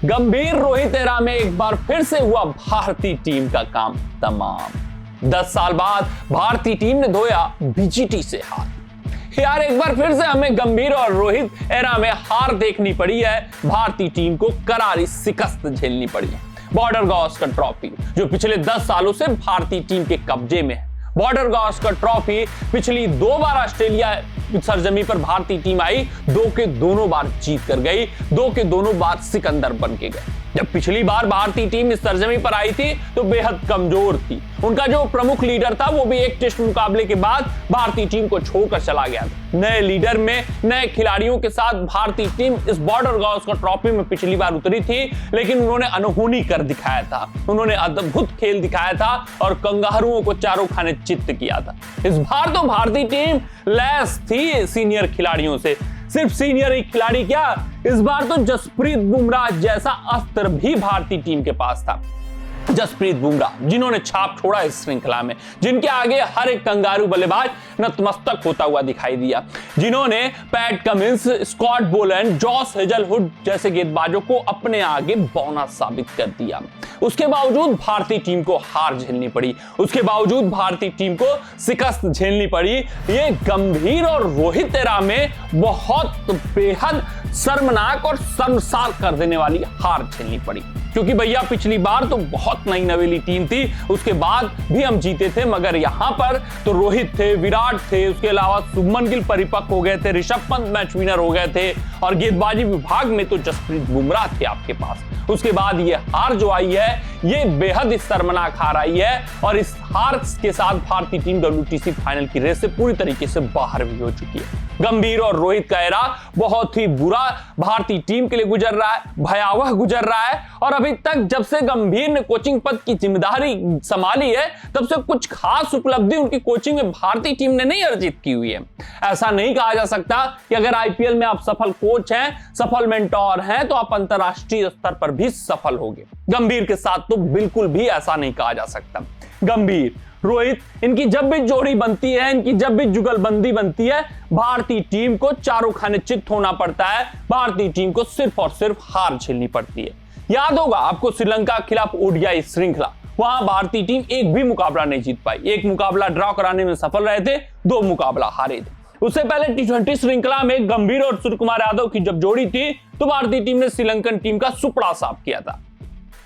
गंभीर रोहित एरा में एक बार फिर से हुआ भारतीय टीम का काम तमाम। 10 साल बाद भारतीय टीम ने धोया बीजीटी से हाथ। यार एक बार फिर से हमें गंभीर और रोहित एरा में हार देखनी पड़ी है। भारतीय टीम को करारी शिकस्त झेलनी पड़ी है। बॉर्डर गावस्कर ट्रॉफी जो पिछले 10 सालों से भारतीय टीम के कब्जे में है। बॉर्डर गावस्कर ट्रॉफी पिछली 2 बार ऑस्ट्रेलिया सरजमी पर भारतीय टीम आई, 2 के दोनों बार जीत कर गई, 2 के दोनों बार सिकंदर बन के गए। जब पिछली बार भारतीय टीम इस सरजमी पर आई थी तो बेहद कमजोर थी। उनका जो प्रमुख लीडर था वो भी एक टेस्ट मुकाबले के बाद भारतीय टीम को छोड़कर चला गया था। नए लीडर में नए खिलाड़ियों के साथ भारतीय टीम इस बॉर्डर गावस्कर ट्रॉफी में पिछली बार उतरी थी, लेकिन उन्होंने अनहोनी कर दिखाया था। उन्होंने अद्भुत खेल दिखाया था और कंगारुओं को चारों खाने चित्त किया था। इस बार तो भारतीय टीम लैस थी सीनियर खिलाड़ियों से। सिर्फ सीनियर ही खिलाड़ी क्या, इस बार तो जसप्रीत बुमराह जैसा अस्त्र भी भारतीय टीम के पास था। जसप्रीत बुमराह जिन्होंने छाप छोड़ा इस श्रृंखला में, जिनके आगे हर एक कंगारू बल्लेबाज नतमस्तक होता हुआ दिखाई दिया, जिन्होंने Pat Cummins, Scott Boland, Josh Hazlewood जैसे गेंदबाजों को अपने आगे बौना साबित कर दिया। उसके बावजूद भारतीय टीम को हार झेलनी पड़ी, उसके बावजूद भारतीय टीम को शिकस्त झेलनी पड़ी। ये गंभीर और रोहित एरा में बहुत बेहद शर्मनाक और शर्मसार कर देने वाली हार झेलनी पड़ी, क्योंकि भैया पिछली बार तो बहुत नई नवेली टीम थी, उसके बाद भी हम जीते थे, मगर यहां पर तो रोहित थे, विराट थे, उसके अलावा शुभमन गिल परिपक्व हो गए थे, ऋषभ पंत मैच विनर हो गए थे और गेंदबाजी विभाग में तो जसप्रीत बुमराह थे आपके पास। उसके बाद ये हार जो आई है ये बेहद शर्मनाक हार आई है और इस हार के साथ भारतीय टीम WTC फाइनल की रेस से पूरी तरीके से बाहर भी हो चुकी है। गंभीर और रोहित का एरा बहुत ही बुरा भारतीय टीम के लिए गुजर रहा है, भयावह गुजर रहा है और अभी तक जब से गंभीर ने कोचिंग पद की जिम्मेदारी संभाली है तब से कुछ खास उपलब्धि उनकी कोचिंग में भारतीय टीम ने नहीं अर्जित की हुई है। ऐसा नहीं कहा जा सकता कि अगर IPL में आप सफल कोच हैं, सफल मेंटोर हैं तो आप अंतरराष्ट्रीय स्तर पर भी सफल होंगे। गंभीर के साथ तो बिल्कुल भी ऐसा नहीं कहा जा सकता। गंभीर, रोहित, इनकी जब भी जोड़ी बनती है, इनकी जब भी जुगलबंदी बनती है, भारतीय टीम को चारों खाने चित्त होना पड़ता है। भारतीय टीम को सिर्फ और सिर्फ हार झेलनी पड़ती है। याद होगा आपको श्रीलंका के खिलाफ ODI श्रृंखला, वहां भारतीय टीम एक भी मुकाबला नहीं जीत पाई। एक मुकाबला ड्रॉ कराने में सफल रहे थे, 2 मुकाबला हारे थे। उससे पहले T20 श्रृंखला में गंभीर और सूर्यकुमार यादव की जब जोड़ी थी तो भारतीय टीम ने श्रीलंकन टीम का सुपड़ा साफ किया था।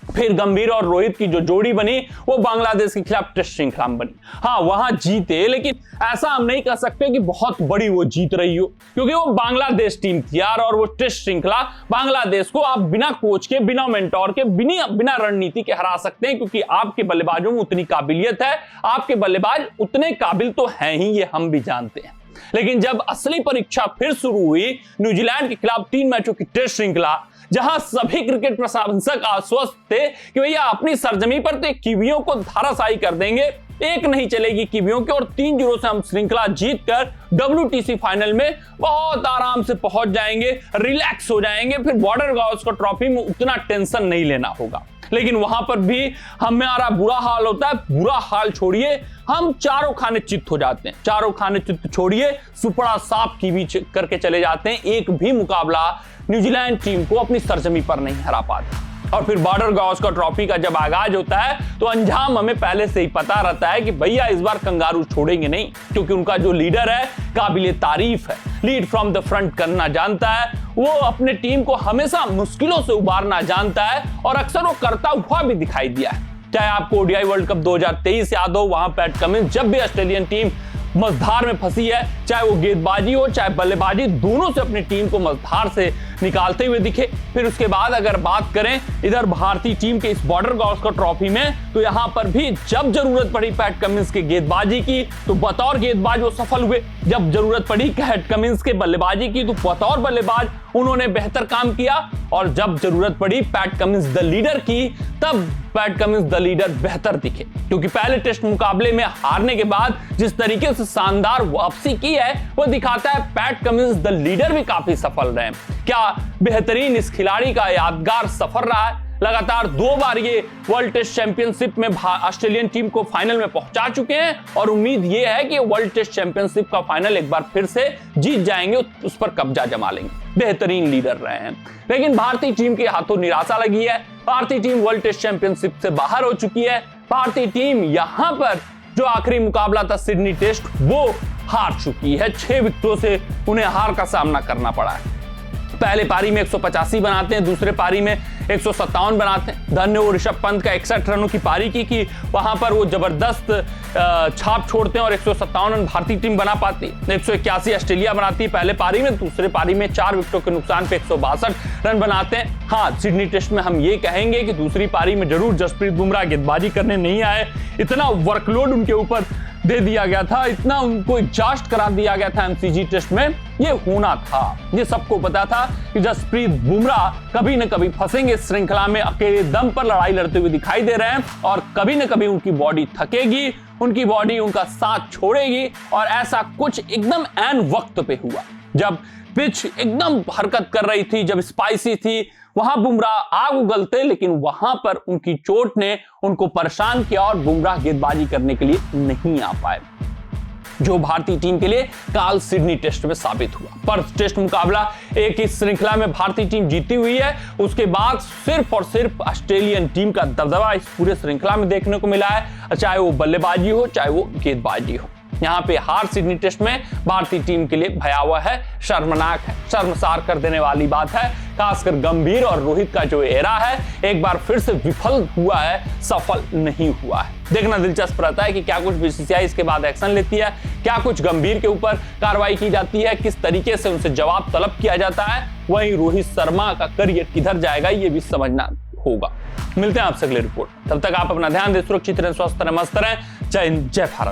फिर गंभीर और रोहित की जो जोड़ी बनी वो बांग्लादेश के खिलाफ टेस्ट श्रृंखला में बनी। हाँ वहां जीते, लेकिन ऐसा हम नहीं कह सकते कि बहुत बड़ी वो जीत रही हो, क्योंकि वो बांग्लादेश टीम थी यार और वो टेस्ट श्रृंखला बांग्लादेश को आप बिना कोच के, बिना मेंटोर के, बिना रणनीति के हरा सकते हैं, क्योंकि आपके बल्लेबाजों में उतनी काबिलियत है, आपके बल्लेबाज उतने काबिल तो हैं ही, ये हम भी जानते हैं। लेकिन जब असली परीक्षा फिर शुरू हुई, न्यूजीलैंड के खिलाफ 3 मैचों की टेस्ट श्रृंखला, जहां सभी क्रिकेट प्रशंसक आश्वस्त थे कि भैया अपनी सरजमी पर तो कीवियों को धाराशायी कर देंगे, एक नहीं चलेगी कीवियों के और 3-0 से हम श्रृंखला जीतकर WTC फाइनल में बहुत आराम से पहुंच जाएंगे, रिलैक्स हो जाएंगे, फिर बॉर्डर गावस्कर ट्रॉफी में उतना टेंशन नहीं लेना होगा। लेकिन वहां पर भी हमारा बुरा हाल होता है। बुरा हाल छोड़िए, हम चारों खाने चित्त हो जाते हैं। चारों खाने चित्त छोड़िए, सुपड़ा साफ की भी करके चले जाते हैं। एक भी मुकाबला न्यूजीलैंड टीम को अपनी सरजमी पर नहीं हरा पाते। और फिर बॉर्डर गावस्कर ट्रॉफी का जब आगाज होता है तो अंजाम हमें पहले से ही पता रहता है कि भैया इस बार कंगारू छोड़ेंगे नहीं, क्योंकि उनका जो लीडर है काबिले तारीफ है, लीड फ्रॉम द फ्रंट करना जानता है, वो अपने टीम को हमेशा मुश्किलों से उबारना जानता है और अक्सर वो करता हुआ भी दिखाई दिया है। चाहे आपको ODI वर्ल्ड कप 2023 याद हो, वहां पैट कमिंस जब भी ऑस्ट्रेलियन टीम मझधार में फंसी है, चाहे वो गेंदबाजी हो चाहे बल्लेबाजी, दोनों से अपनी टीम को मझधार से निकालते हुए दिखे। फिर उसके बाद अगर बात करें इधर भारतीय टीम के इस बॉर्डर गावस्कर ट्रॉफी में, तो यहां पर भी जब जरूरत पड़ी पैट कमिंस के गेंदबाजी की तो बतौर गेंदबाज वो सफल हुए। जब जरूरत पड़ी पैट कमिंस के बल्लेबाजी की तो बतौर बल्लेबाज उन्होंने बेहतर काम किया और जब जरूरत पड़ी पैट कमिंस द लीडर की, तब पैट कमिंस द लीडर बेहतर दिखे। क्योंकि पहले टेस्ट मुकाबले में हारने के बाद जिस तरीके से शानदार वापसी की है वो दिखाता है पैट कमिंस द लीडर भी काफी सफल रहे। क्या बेहतरीन इस खिलाड़ी का यादगार सफर रहा है। लगातार 2 बार ये वर्ल्ड टेस्ट चैंपियनशिप में ऑस्ट्रेलियन टीम को फाइनल में पहुंचा चुके हैं और उम्मीद ये है कि वर्ल्ड टेस्ट चैंपियनशिप का फाइनल एक बार फिर से जीत जाएंगे, उस पर कब्जा जमा लेंगे। बेहतरीन लीडर रहे हैं, लेकिन भारतीय टीम के हाथों निराशा लगी है। भारतीय टीम वर्ल्ड टेस्ट चैंपियनशिप से बाहर हो चुकी है। भारतीय टीम यहां पर जो आखिरी मुकाबला था सिडनी टेस्ट, वो हार चुकी है। 6 विकेटों से उन्हें हार का सामना करना पड़ा है। पहले पारी में 185 बनाते हैं, दूसरे पारी में 157 बनाते हैं। धन्य वो ऋषभ पंत का 61 रनों की पारी की वहां पर वो जबरदस्त छाप छोड़ते हैं और 157 रन भारतीय टीम बना पाती है। 181 ऑस्ट्रेलिया बनाती है पहले पारी में, दूसरे पारी में 4 विकेटों के नुकसान पे 162 रन बनाते हैं। हाँ, सिडनी टेस्ट में हम ये कहेंगे कि दूसरी पारी में जरूर जसप्रीत बुमराह गेंदबाजी करने नहीं आए। इतना वर्कलोड उनके ऊपर दे दिया गया था, इतना उनको एग्जॉस्ट करा दिया गया था एमसीजी टेस्ट में। ये होना था, ये सबको पता था कि जसप्रीत बुमराह कभी न कभी फंसेंगे इस श्रृंखला में, अकेले दम पर लड़ाई लड़ते हुए दिखाई दे रहे हैं और कभी न कभी उनकी बॉडी थकेगी, उनकी बॉडी उनका साथ छोड़ेगी। और ऐसा कुछ एकदम ऐन वक्त पे हुआ, जब पिच एकदम हरकत कर रही थी, जब स्पाइसी थी, वहां बुमराह आग उगलते, लेकिन वहां पर उनकी चोट ने उनको परेशान किया और बुमराह गेंदबाजी करने के लिए नहीं आ पाए, जो भारतीय टीम के लिए काल सिडनी टेस्ट में साबित हुआ। पर्थ टेस्ट मुकाबला एक इस श्रृंखला में भारतीय टीम जीती हुई है, उसके बाद सिर्फ और सिर्फ ऑस्ट्रेलियन टीम का दबदबा इस पूरे श्रृंखला में देखने को मिला है, चाहे वो बल्लेबाजी हो चाहे वो गेंदबाजी हो। यहाँ पे हार सिडनी टेस्ट में भारतीय टीम के लिए भयावह है, शर्मनाक है, शर्मसार कर देने वाली बात है। खासकर गंभीर और रोहित का जो एरा है एक बार फिर से विफल हुआ है, सफल नहीं हुआ है। देखना दिलचस्प रहता है कि क्या कुछ बीसीसीआई इसके बाद एक्शन लेती है, क्या कुछ गंभीर के ऊपर कार्रवाई की जाती है, किस तरीके से उनसे जवाब तलब किया जाता है। वहीं रोहित शर्मा का करियर किधर जाएगा ये भी समझना होगा। मिलते हैं आपसे अगली रिपोर्ट, तब तक आप अपना ध्यान दें, सुरक्षित रहें, स्वस्थ रहें, मस्त रहें। जय हिंद, जय भारत।